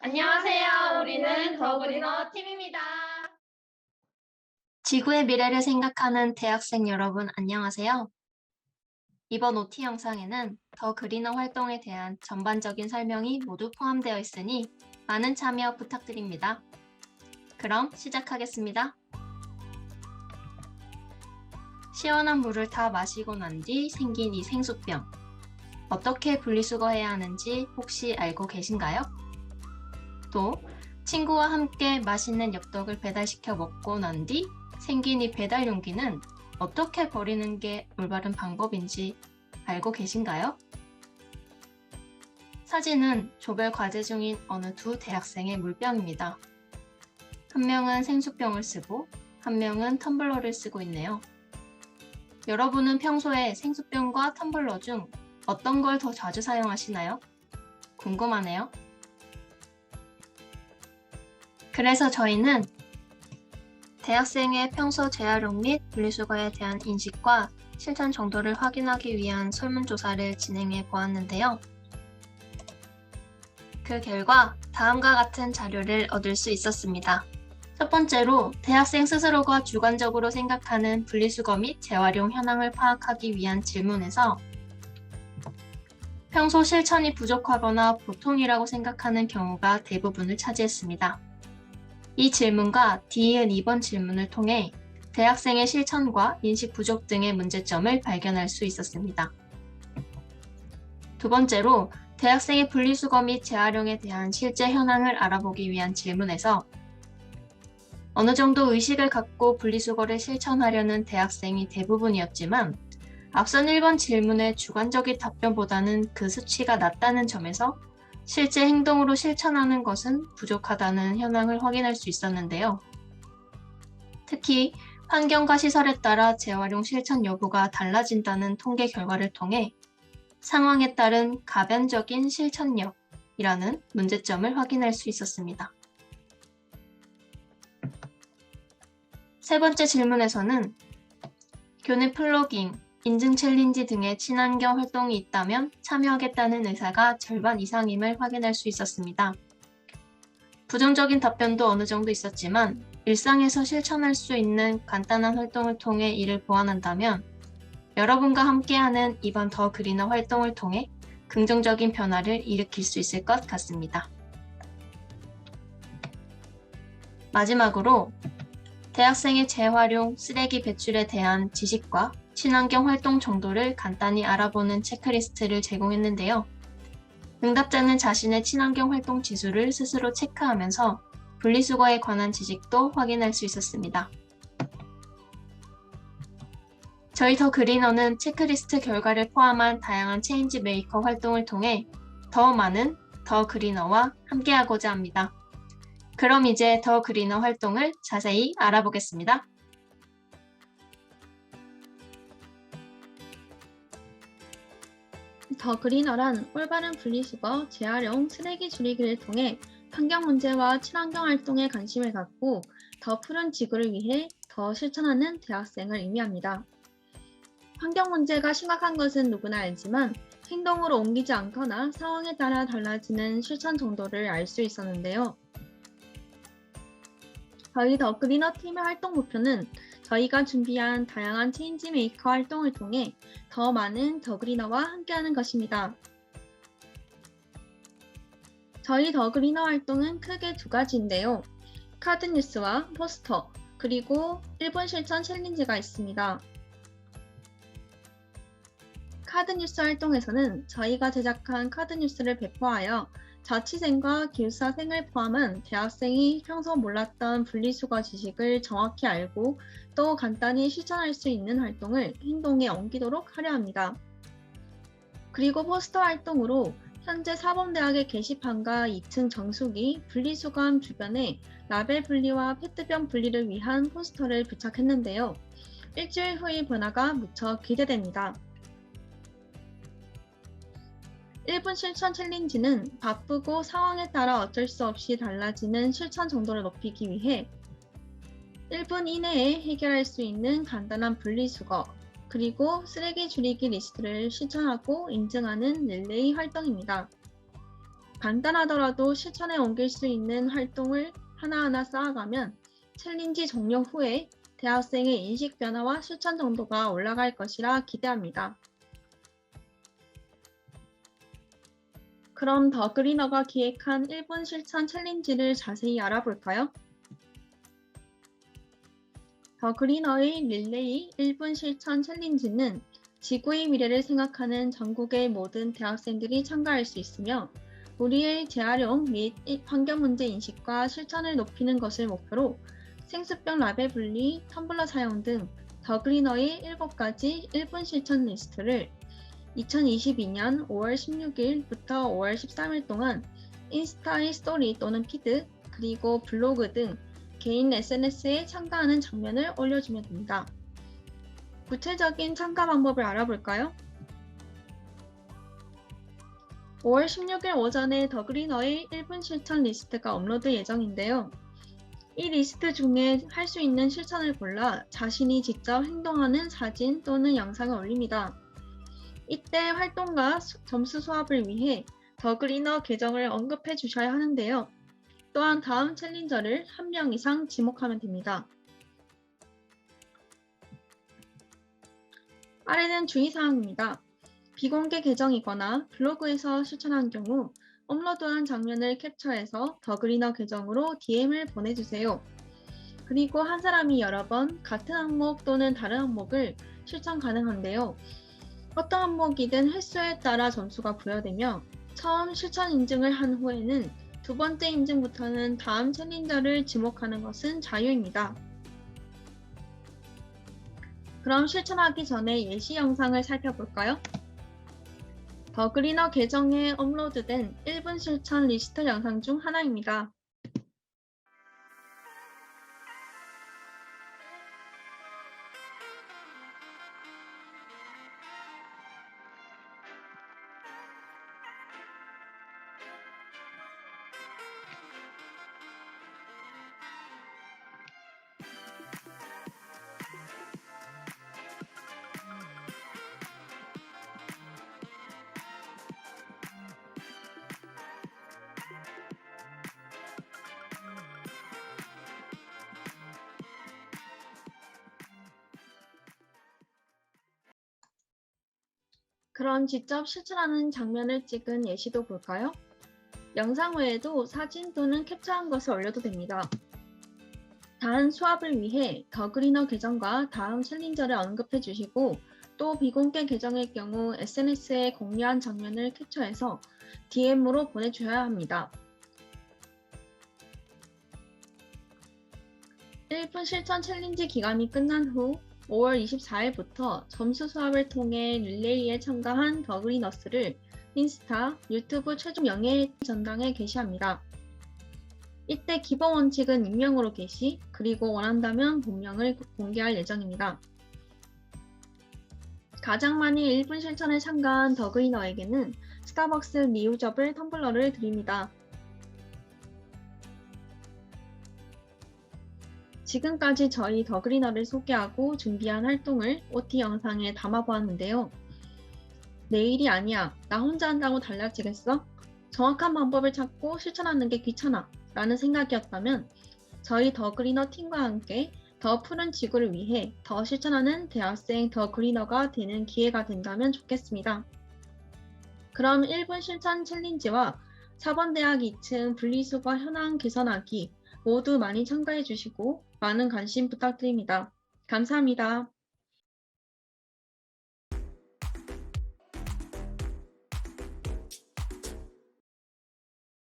안녕하세요. 우리는 더 그리너 팀입니다. 지구의 미래를 생각하는 대학생 여러분, 안녕하세요. 이번 OT 영상에는 더 그리너 활동에 대한 전반적인 설명이 모두 포함되어 있으니 많은 참여 부탁드립니다. 그럼 시작하겠습니다. 시원한 물을 다 마시고 난 뒤 생긴 이 생수병. 어떻게 분리수거해야 하는지 혹시 알고 계신가요? 또 친구와 함께 맛있는 엽떡을 배달시켜 먹고 난 뒤 생긴 이 배달 용기는 어떻게 버리는 게 올바른 방법인지 알고 계신가요? 사진은 조별 과제 중인 어느 두 대학생의 물병입니다. 한 명은 생수병을 쓰고 한 명은 텀블러를 쓰고 있네요. 여러분은 평소에 생수병과 텀블러 중 어떤 걸 더 자주 사용하시나요? 궁금하네요. 그래서 저희는 대학생의 평소 재활용 및 분리수거에 대한 인식과 실천 정도를 확인하기 위한 설문조사를 진행해 보았는데요. 그 결과 다음과 같은 자료를 얻을 수 있었습니다. 첫 번째로 대학생 스스로가 주관적으로 생각하는 분리수거 및 재활용 현황을 파악하기 위한 질문에서 평소 실천이 부족하거나 보통이라고 생각하는 경우가 대부분을 차지했습니다. 이 질문과 뒤이은 2번 질문을 통해 대학생의 실천과 인식 부족 등의 문제점을 발견할 수 있었습니다. 두 번째로 대학생의 분리수거 및 재활용에 대한 실제 현황을 알아보기 위한 질문에서 어느 정도 의식을 갖고 분리수거를 실천하려는 대학생이 대부분이었지만 앞선 1번 질문의 주관적인 답변보다는 그 수치가 낮다는 점에서 실제 행동으로 실천하는 것은 부족하다는 현황을 확인할 수 있었는데요. 특히 환경과 시설에 따라 재활용 실천 여부가 달라진다는 통계 결과를 통해 상황에 따른 가변적인 실천력이라는 문제점을 확인할 수 있었습니다. 세 번째 질문에서는 교내 플로깅, 인증 챌린지 등의 친환경 활동이 있다면 참여하겠다는 의사가 절반 이상임을 확인할 수 있었습니다. 부정적인 답변도 어느 정도 있었지만 일상에서 실천할 수 있는 간단한 활동을 통해 이를 보완한다면 여러분과 함께하는 이번 더 그리너 활동을 통해 긍정적인 변화를 일으킬 수 있을 것 같습니다. 마지막으로 대학생의 재활용, 쓰레기 배출에 대한 지식과 친환경 활동 정도를 간단히 알아보는 체크리스트를 제공했는데요. 응답자는 자신의 친환경 활동 지수를 스스로 체크하면서 분리수거에 관한 지식도 확인할 수 있었습니다. 저희 더 그리너는 체크리스트 결과를 포함한 다양한 체인지 메이커 활동을 통해 더 많은 더 그리너와 함께하고자 합니다. 그럼 이제 더 그리너 활동을 자세히 알아보겠습니다. 더 그리너란 올바른 분리수거, 재활용, 쓰레기 줄이기를 통해 환경 문제와 친환경 활동에 관심을 갖고 더 푸른 지구를 위해 더 실천하는 대학생을 의미합니다. 환경 문제가 심각한 것은 누구나 알지만 행동으로 옮기지 않거나 상황에 따라 달라지는 실천 정도를 알 수 있었는데요. 저희 더 그리너 팀의 활동 목표는 저희가 준비한 다양한 체인지 메이커 활동을 통해 더 많은 더 그리너와 함께하는 것입니다. 저희 더 그리너 활동은 크게 두 가지인데요. 카드 뉴스와 포스터, 그리고 1분 실천 챌린지가 있습니다. 카드 뉴스 활동에서는 저희가 제작한 카드 뉴스를 배포하여 자취생과 기숙사생을 포함한 대학생이 평소 몰랐던 분리수거 지식을 정확히 알고 또 간단히 실천할 수 있는 활동을 행동에 옮기도록 하려 합니다. 그리고 포스터 활동으로 현재 사범대학의 게시판과 2층 정수기, 분리수거함 주변에 라벨 분리와 페트병 분리를 위한 포스터를 부착했는데요. 일주일 후의 변화가 무척 기대됩니다. 1분 실천 챌린지는 바쁘고 상황에 따라 어쩔 수 없이 달라지는 실천 정도를 높이기 위해 1분 이내에 해결할 수 있는 간단한 분리수거, 그리고 쓰레기 줄이기 리스트를 실천하고 인증하는 릴레이 활동입니다. 간단하더라도 실천에 옮길 수 있는 활동을 하나하나 쌓아가면 챌린지 종료 후에 대학생의 인식 변화와 실천 정도가 올라갈 것이라 기대합니다. 그럼 더 그리너가 기획한 1분 실천 챌린지를 자세히 알아볼까요? 더 그리너의 릴레이 1분 실천 챌린지는 지구의 미래를 생각하는 전국의 모든 대학생들이 참가할 수 있으며 우리의 재활용 및 환경 문제 인식과 실천을 높이는 것을 목표로 생수병 라벨 분리, 텀블러 사용 등 더 그리너의 7가지 1분 실천 리스트를 2022년 5월 16일부터 5월 13일 동안 인스타의 스토리 또는 피드, 그리고 블로그 등 개인 SNS에 참가하는 장면을 올려주면 됩니다. 구체적인 참가 방법을 알아볼까요? 5월 16일 오전에 더 그리너의 1분 실천 리스트가 업로드 예정인데요. 이 리스트 중에 할 수 있는 실천을 골라 자신이 직접 행동하는 사진 또는 영상을 올립니다. 이때 활동과 점수 수합을 위해 더 그리너 계정을 언급해 주셔야 하는데요. 또한 다음 챌린저를 1명 이상 지목하면 됩니다. 아래는 주의사항입니다. 비공개 계정이거나 블로그에서 실천한 경우 업로드한 장면을 캡처해서 더 그리너 계정으로 DM을 보내주세요. 그리고 한 사람이 여러 번 같은 항목 또는 다른 항목을 실천 가능한데요. 어떤 항목이든 횟수에 따라 점수가 부여되며 처음 실천 인증을 한 후에는 두 번째 인증부터는 다음 챌린저를 지목하는 것은 자유입니다. 그럼 실천하기 전에 예시 영상을 살펴볼까요? 더 그리너 계정에 업로드된 1분 실천 리스트 영상 중 하나입니다. 그럼 직접 실천하는 장면을 찍은 예시도 볼까요? 영상 외에도 사진 또는 캡처한 것을 올려도 됩니다. 단 수합을 위해 더 그리너 계정과 다음 챌린저를 언급해 주시고 또 비공개 계정일 경우 SNS에 공유한 장면을 캡처해서 DM으로 보내주셔야 합니다. 1분 실천 챌린지 기간이 끝난 후 5월 24일부터 점수 수합을 통해 릴레이에 참가한 더 그리너스를 인스타, 유튜브 최종 영예 전당에 게시합니다. 이때 기본 원칙은 익명으로 게시, 그리고 원한다면 본명을 공개할 예정입니다. 가장 많이 1분 실천에 참가한 더 그리너에게는 스타벅스 리유저블 텀블러를 드립니다. 지금까지 저희 더 그리너를 소개하고 준비한 활동을 OT 영상에 담아보았는데요. 내일이 아니야, 나 혼자 한다고 달라지겠어? 정확한 방법을 찾고 실천하는 게 귀찮아 라는 생각이었다면 저희 더 그리너 팀과 함께 더 푸른 지구를 위해 더 실천하는 대학생 더 그리너가 되는 기회가 된다면 좋겠습니다. 그럼 1분 실천 챌린지와 4번 대학 2층 분리수거 현황 개선하기 모두 많이 참가해 주시고 많은 관심 부탁드립니다. 감사합니다.